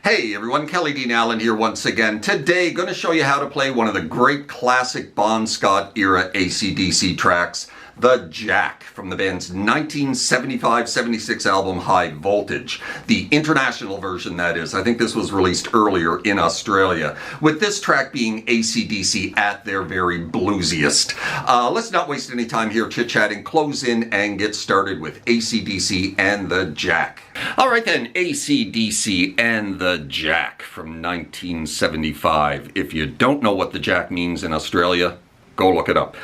Hey everyone, Kelly Dean Allen here once again. Today, going to show you how to play one of the great classic Bon Scott era ACDC tracks, The Jack, from the band's 1975-76 album High Voltage. The international version, that is. I think this was released earlier in Australia, with this track being ACDC at their very bluesiest. Let's not waste any time here chit-chatting, close in and get started with ACDC and The Jack. Alright then, ACDC and The Jack from 1975. If you don't know what The Jack means in Australia, go look it up.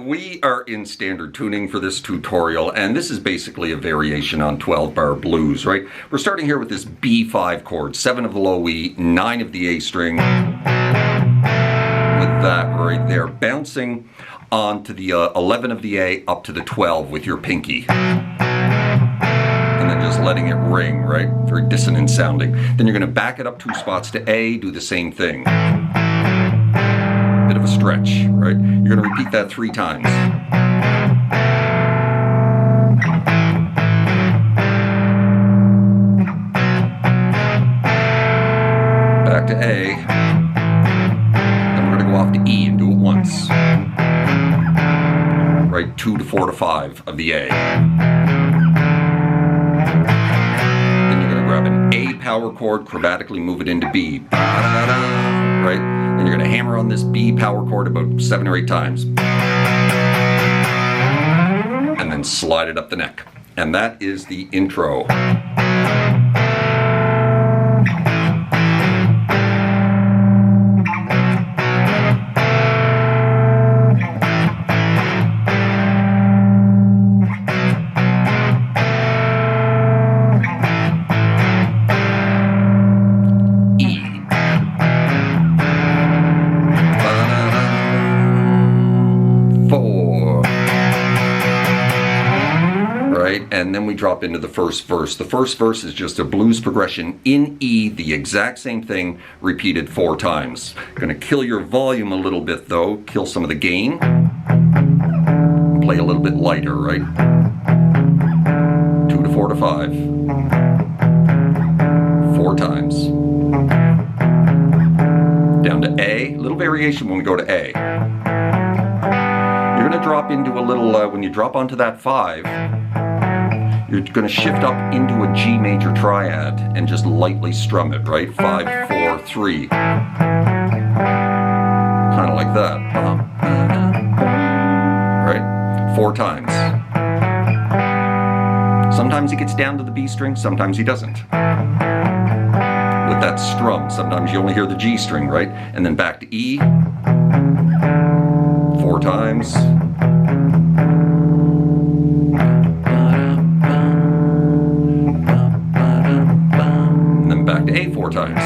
We are in standard tuning for this tutorial, and this is basically a variation on 12-bar blues, right? We're starting here with this B5 chord, 7 of the low E, 9 of the A string, with that right there, bouncing onto the 11 of the A up to the 12 with your pinky. And then just letting it ring, right? Very dissonant sounding. Then you're going to back it up 2 spots to A, do the same thing. Bit of a stretch, right? You're going to repeat that 3 times. Back to A. Then we're going to go off to E and do it once. Right, 2 to 4 to 5 of the A. Then you're going to grab an A power chord, chromatically move it into B. Right? And you're going to hammer on this B power chord about 7 or 8 times. And then slide it up the neck. And that is the intro. And then we drop into the first verse. The first verse is just a blues progression in E, the exact same thing, repeated 4 times. Going to kill your volume a little bit though, kill some of the gain. Play a little bit lighter, right? 2 to 4 to 5. 4 times. Down to A, little variation when we go to A. You're going to drop into a little, when you drop onto that 5, you're going to shift up into a G major triad and just lightly strum it, right? 5, 4, 3. Kind of like that. Right? 4 times. Sometimes he gets down to the B string, sometimes he doesn't. With that strum, sometimes you only hear the G string, right? And then back to E. 4 times. Back to A 4 times.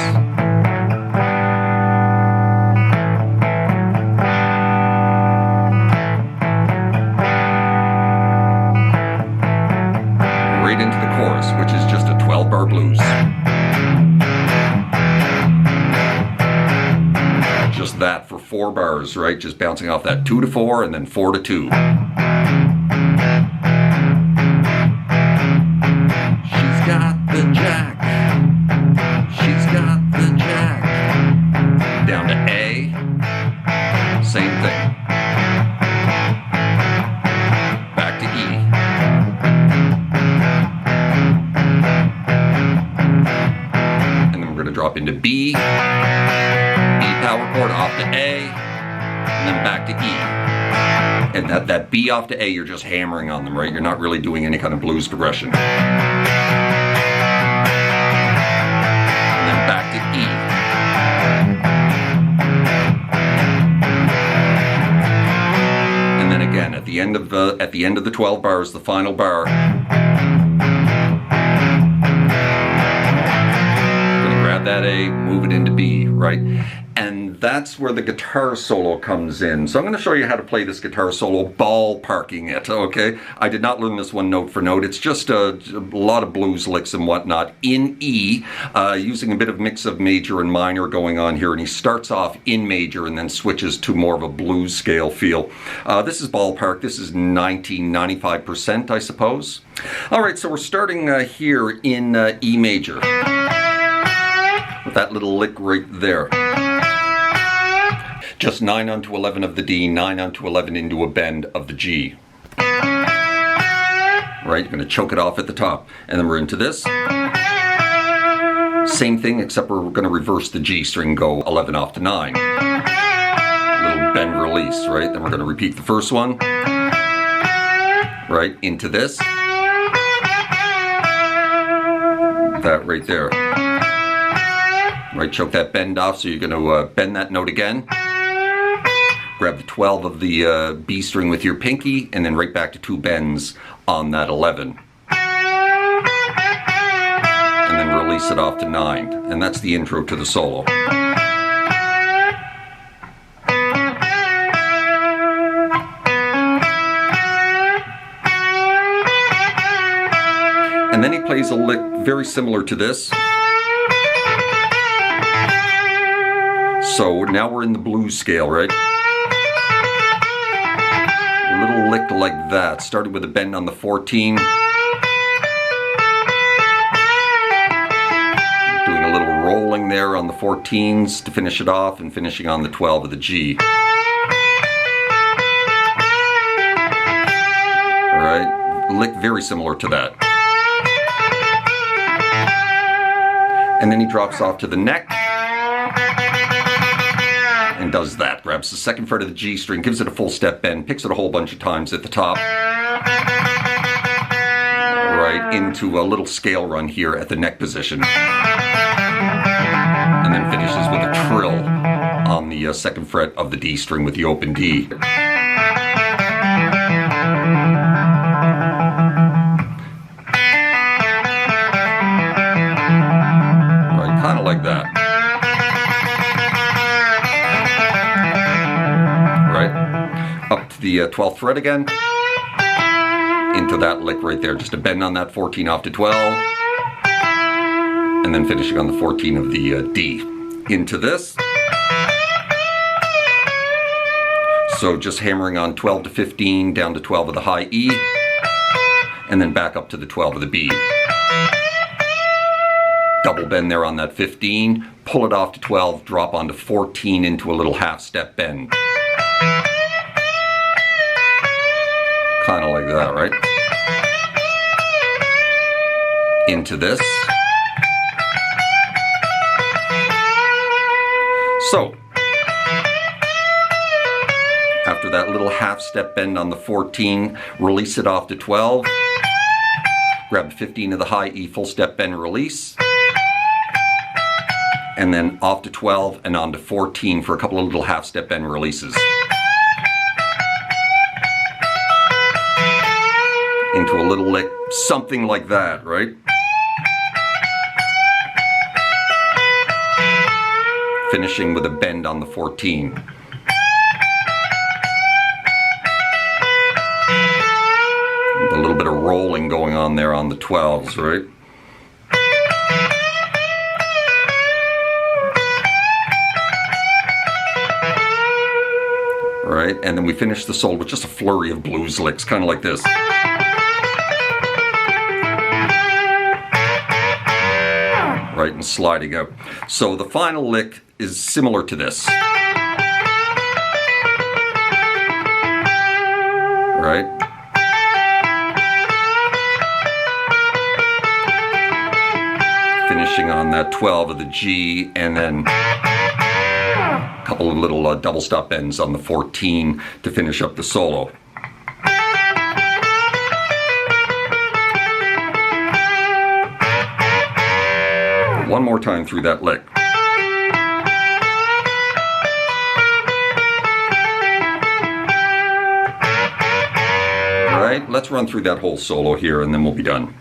Right into the chorus, which is just a 12-bar blues. Just that for 4 bars, right? Just bouncing off that 2 to 4 and then 4 to 2. She's got the jack. She's got the jack. Down to A. Same thing. Back to E. And then we're going to drop into B. B power chord off to A. And then back to E. And that B off to A, you're just hammering on them, right? You're not really doing any kind of blues progression. Back to E. And then again at the end of the 12 bars, the final bar, going to grab that A, move it into B, right? And that's where the guitar solo comes in. So I'm going to show you how to play this guitar solo, ballparking it, okay? I did not learn this one note for note. It's just a lot of blues licks and whatnot in E, using a bit of mix of major and minor going on here. And he starts off in major and then switches to more of a blues scale feel. This is ballpark. This is 95%, I suppose. All right, so we're starting here in E major. that little lick right there. Just 9 onto 11 of the D, 9 onto 11 into a bend of the G. Right, you're going to choke it off at the top. And then we're into this. Same thing, except we're going to reverse the G string, go 11 off to 9. Little bend release, right? Then we're going to repeat the first one. Right, into this. That right there. Right, choke that bend off, so you're going to bend that note again. Grab the 12 of the B string with your pinky, and then right back to 2 bends on that 11. And then release it off to 9. And that's the intro to the solo. And then he plays a lick very similar to this. So now we're in the blues scale, right? A little lick like that. Started with a bend on the 14. Doing a little rolling there on the 14s to finish it off, and finishing on the 12 of the G. Alright, lick very similar to that. And then he drops off to the neck and does that. Grabs the second fret of the G string, gives it a full step bend, picks it a whole bunch of times at the top. Right, into a little scale run here at the neck position. And then finishes with a trill on the second fret of the D string with the open D. Like that. Right? Up to the 12th fret again. Into that lick right there. Just a bend on that 14 off to 12. And then finishing on the 14 of the D. Into this. So just hammering on 12 to 15, down to 12 of the high E. And then back up to the 12 of the B. Double bend there on that 15, pull it off to 12, drop onto 14 into a little half step bend. Kind of like that, right? Into this. So, after that little half step bend on the 14, release it off to 12, grab 15 of the high E, full step bend release. And then off to 12 and on to 14 for a couple of little half step bend releases. Into a little lick, something like that, right? Finishing with a bend on the 14. With a little bit of rolling going on there on the 12s, right? Right, and then we finish the solo with just a flurry of blues licks, kind of like this. Right, and sliding out. So the final lick is similar to this. Right? Finishing on that 12 of the G, and then a couple of little double stop bends on the 14 to finish up the solo. One more time through that lick. All right, let's run through that whole solo here and then we'll be done.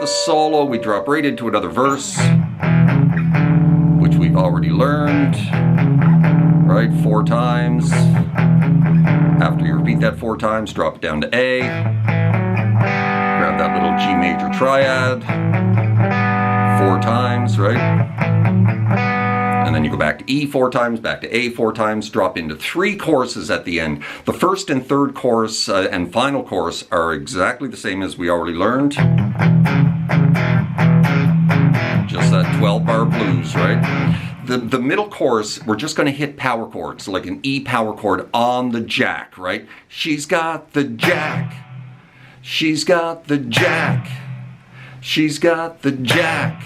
the solo, we drop right into another verse, which we've already learned, right? 4 times. After you repeat that 4 times, drop it down to A. Grab that little G major triad, 4 times, right? And then you go back to E 4 times, back to A 4 times, drop into 3 choruses at the end. The first and third chorus and final chorus are exactly the same as we already learned. Just that 12-bar blues, right? The middle chorus, we're just going to hit power chords, like an E power chord on the jack, right? She's got the jack. She's got the jack. She's got the jack.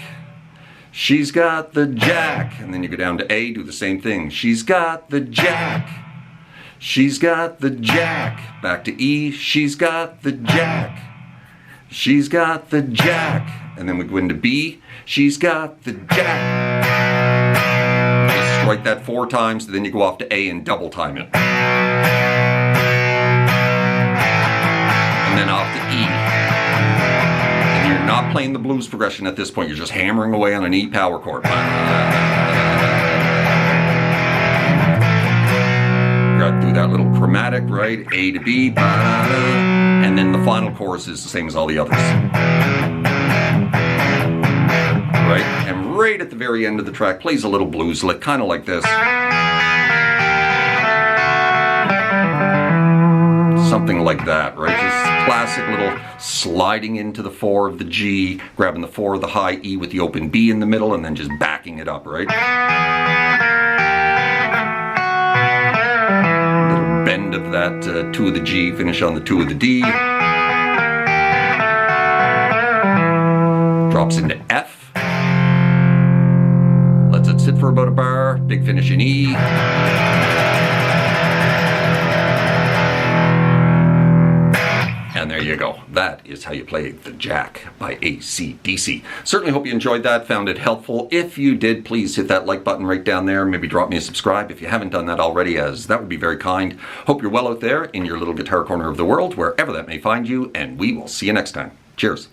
She's got the jack. And then you go down to A, do the same thing. She's got the jack. She's got the jack. Back to E, she's got the jack. She's got the jack. And then we go into B, she's got the jack. Just strike that 4 times, then you go off to A and double time it. And then off to E. And you're not playing the blues progression at this point, you're just hammering away on an E power chord. Got through that little chromatic, right? A to B, and then the final chorus is the same as all the others. Right? And right at the very end of the track plays a little blues lick, kind of like this. Something like that, right? Just classic little sliding into the 4 of the G, grabbing the 4 of the high E with the open B in the middle, and then just backing it up, right? Little bend of that 2 of the G, finish on the 2 of the D. Drops into F. Lets it sit for about a bar, big finish in E. And there you go. That is how you play the Jack by ACDC. Certainly hope you enjoyed that, found it helpful. If you did, please hit that like button right down there. Maybe drop me a subscribe if you haven't done that already, as that would be very kind. Hope you're well out there in your little guitar corner of the world, wherever that may find you, and we will see you next time. Cheers.